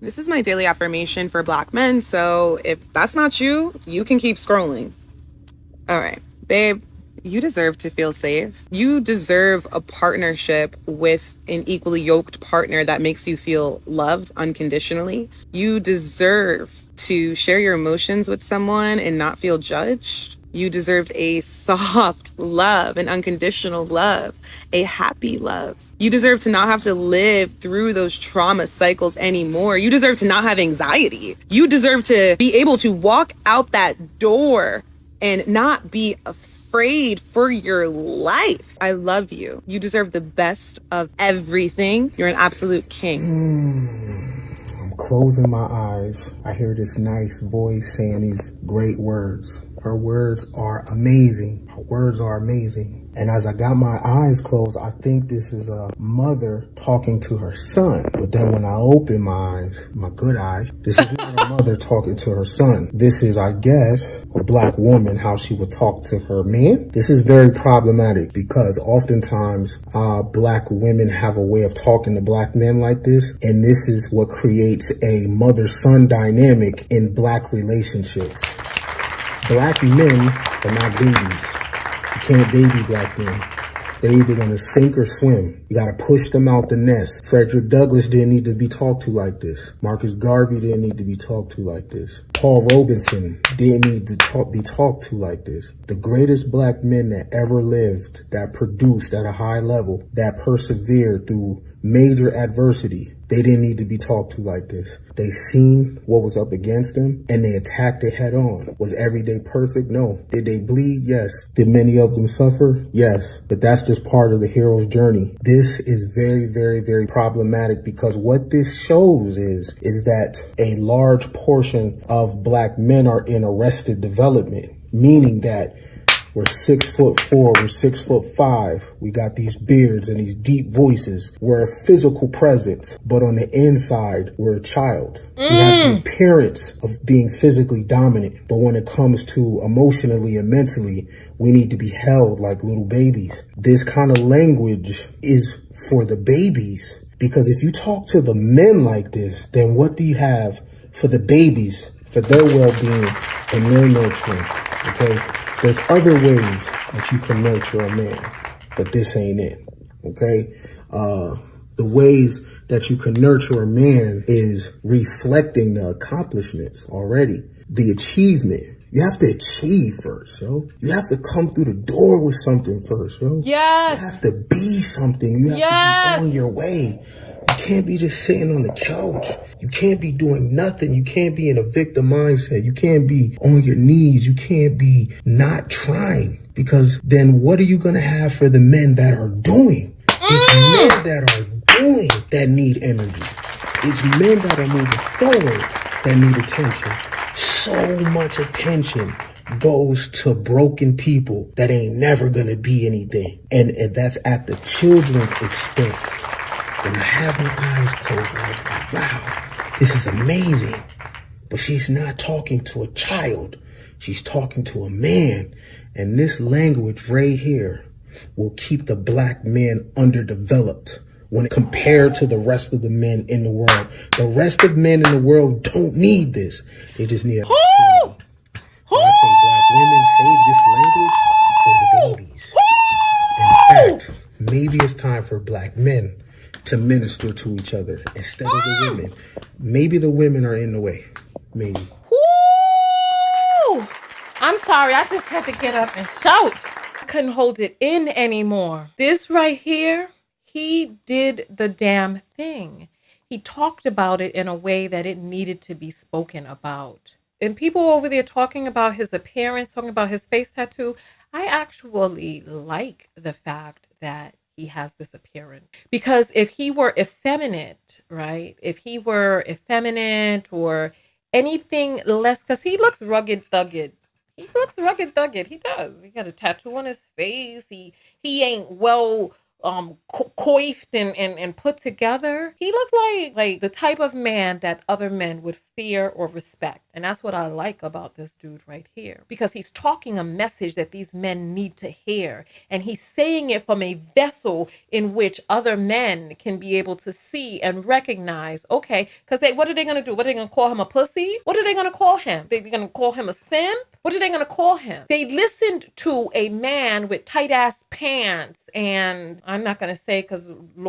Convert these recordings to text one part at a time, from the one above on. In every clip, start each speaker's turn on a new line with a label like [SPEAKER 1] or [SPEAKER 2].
[SPEAKER 1] This is my daily affirmation for Black men. So if that's not you, you can keep scrolling. All right, babe, you deserve to feel safe. You deserve a partnership with an equally yoked partner that makes you feel loved unconditionally. You deserve to share your emotions with someone and not feel judged. You deserved a soft love, an unconditional love, a happy love. You deserve to not have to live through those trauma cycles anymore. You deserve to not have anxiety. You deserve to be able to walk out that door and not be afraid for your life. I love you. You deserve the best of everything. You're an absolute king.
[SPEAKER 2] I'm closing my eyes. I hear this nice voice saying these great words. Her words are amazing. Her words are amazing. And as I got my eyes closed, I think this is a mother talking to her son. But then when I open my eyes, my good eye, this is not a mother talking to her son. This is, I guess, a Black woman, how she would talk to her man. This is very problematic because oftentimes Black women have a way of talking to Black men like this. And this is what creates a mother-son dynamic in Black relationships. Black men are not babies. You can't baby Black men. They're either going to sink or swim. You got to push them out the nest. Frederick Douglass didn't need to be talked to like this. Marcus Garvey didn't need to be talked to like this. Paul Robeson didn't need to be talked to like this. The greatest Black men that ever lived, that produced at a high level, that persevered through major adversity, they didn't need to be talked to like this. They seen what was up against them and they attacked it head on. Was every day perfect? No. Did they bleed? Yes. Did many of them suffer? Yes. But that's just part of the hero's journey. This is very, very, very problematic because what this shows is that a large portion of Black men are in arrested development, meaning that we're 6'4", we're 6'5". We got these beards and these deep voices. We're a physical presence, but on the inside, we're a child. We have the appearance of being physically dominant, but when it comes to emotionally and mentally, we need to be held like little babies. This kind of language is for the babies, because if you talk to the men like this, then what do you have for the babies, for their well-being and their nurturing, okay? There's other ways that you can nurture a man, but this ain't it, okay? The ways that you can nurture a man is reflecting the accomplishments already, the achievement. You have to achieve first, yo. You have to come through the door with something first, yo.
[SPEAKER 3] Yes.
[SPEAKER 2] You have to be something. You have to be on your way. You can't be just sitting on the couch. You can't be doing nothing. You can't be in a victim mindset. You can't be on your knees. You can't be not trying, because then what are you going to have for the men that are doing? It's men that are doing that need energy. It's men that are moving forward that need attention. So much attention goes to broken people that ain't never going to be anything. And that's at the children's expense. When I had my eyes closed, I was like, wow, this is amazing. But she's not talking to a child. She's talking to a man. And this language right here will keep the Black man underdeveloped when compared to the rest of the men in the world. The rest of men in the world don't need this. They just need opportunity. So I say, Black women, save this language for the babies. In fact, maybe it's time for Black men to minister to each other instead of the women. Maybe the women are in the way. Maybe.
[SPEAKER 3] Woo! I'm sorry, I just had to get up and shout. I couldn't hold it in anymore. This right here, he did the damn thing. He talked about it in a way that it needed to be spoken about. And people over there talking about his appearance, talking about his face tattoo, I actually like the fact that he has this appearance. Because if he were effeminate, right? If he were effeminate or anything less, because he looks rugged thugged. He looks rugged thugged. He does. He got a tattoo on his face. He ain't well coiffed and put together. He looked like the type of man that other men would fear or respect. And that's what I like about this dude right here, because he's talking a message that these men need to hear. And he's saying it from a vessel in which other men can be able to see and recognize, okay, because what are they going to do? What are they going to call him, a pussy? What are they going to call him? They're going to call him a simp? What are they going to call him? They listened to a man with tight ass pants, and I'm not going to say because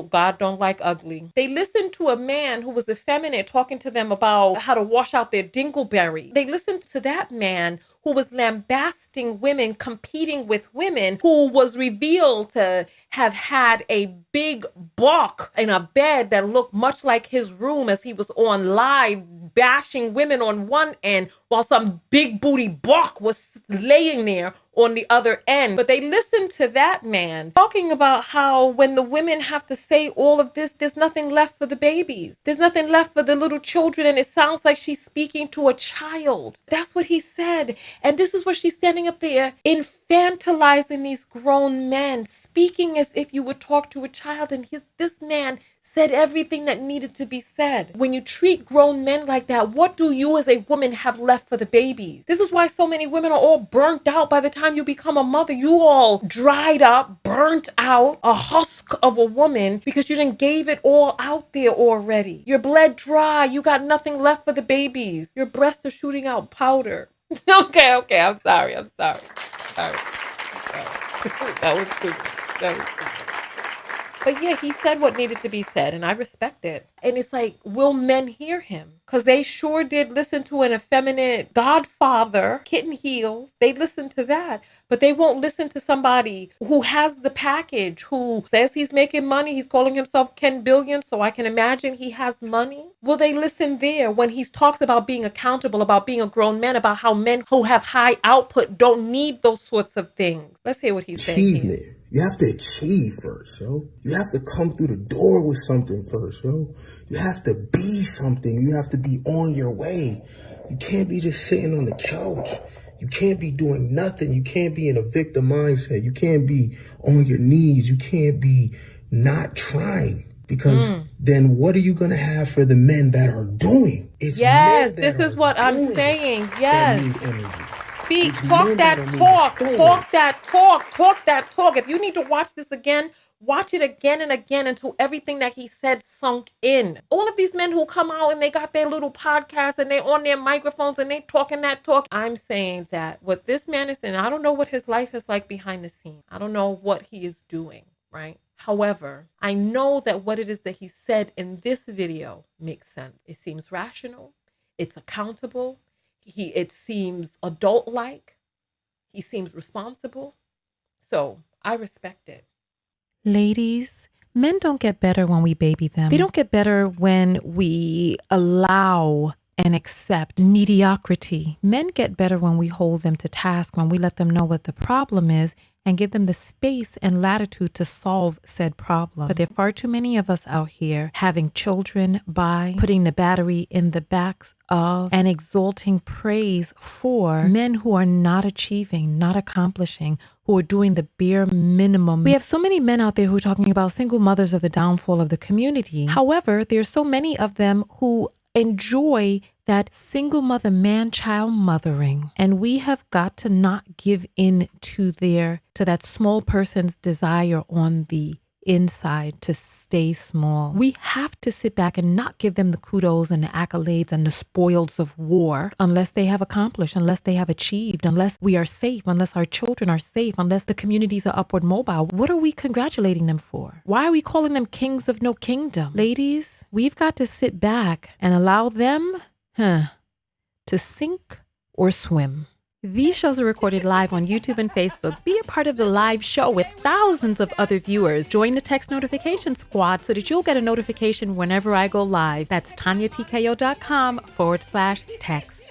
[SPEAKER 3] God don't like ugly. They listened to a man who was effeminate talking to them about how to wash out their dingleberry. They listened to that man who was lambasting women, competing with women, who was revealed to have had a big buck in a bed that looked much like his room as he was on live bashing women on one end while some big booty buck was laying there on the other end. But they listened to that man talking about how when the women have to say all of this, there's nothing left for the babies. There's nothing left for the little children. And it sounds like she's speaking to a child. That's what he said. And this is what she's standing up there infantilizing these grown men, speaking as if you would talk to a child. And this man said everything that needed to be said. When you treat grown men like that, what do you as a woman have left for the babies? This is why so many women are all burnt out by the time you become a mother. You all dried up, burnt out, a husk of a woman because you done gave it all out there already. You're bled dry. You got nothing left for the babies. Your breasts are shooting out powder. Okay, I'm sorry. Sorry. That was stupid. But yeah, he said what needed to be said, and I respect it. And it's like, will men hear him? Because they sure did listen to an effeminate godfather, kitten heels. They listened to that, but they won't listen to somebody who has the package, who says he's making money. He's calling himself Ken Billion, so I can imagine he has money. Will they listen there when he talks about being accountable, about being a grown man, about how men who have high output don't need those sorts of things? Let's hear what he's saying.
[SPEAKER 2] Achievement. You have to achieve first, yo. You have to come through the door with something first, yo. You have to be something. You have to be on your way. You can't be just sitting on the couch. You can't be doing nothing. You can't be in a victim mindset. You can't be on your knees. You can't be not trying. Because then what are you going to have for the men that are doing? It's
[SPEAKER 3] yes, this is what I'm saying. Yes. Speak, talk that talk. If you need to watch this again, watch it again and again until everything that he said sunk in. All of these men who come out and they got their little podcast and they're on their microphones and they talking that talk. I'm saying that what this man is saying, I don't know what his life is like behind the scenes. I don't know what he is doing, right? However, I know that what it is that he said in this video makes sense. It seems rational. It's accountable. It seems adult-like. He seems responsible. So I respect it.
[SPEAKER 4] Ladies, men don't get better when we baby them. They don't get better when we allow and accept mediocrity. Men get better when we hold them to task, when we let them know what the problem is and give them the space and latitude to solve said problem. But there are far too many of us out here having children by, putting the battery in the backs of, and exalting praise for men who are not achieving, not accomplishing, who are doing the bare minimum. We have so many men out there who are talking about single mothers are the downfall of the community. However, there's so many of them who enjoy that single mother man-child mothering. And we have got to not give in to that small person's desire on the inside to stay small. We have to sit back and not give them the kudos and the accolades and the spoils of war unless they have accomplished, unless they have achieved, unless we are safe, unless our children are safe, unless the communities are upward mobile. What are we congratulating them for? Why are we calling them kings of no kingdom? Ladies, we've got to sit back and allow them to sink or swim. These shows are recorded live on YouTube and Facebook. Be a part of the live show with thousands of other viewers. Join the text notification squad so that you'll get a notification whenever I go live. That's TonyaTKO.com/text.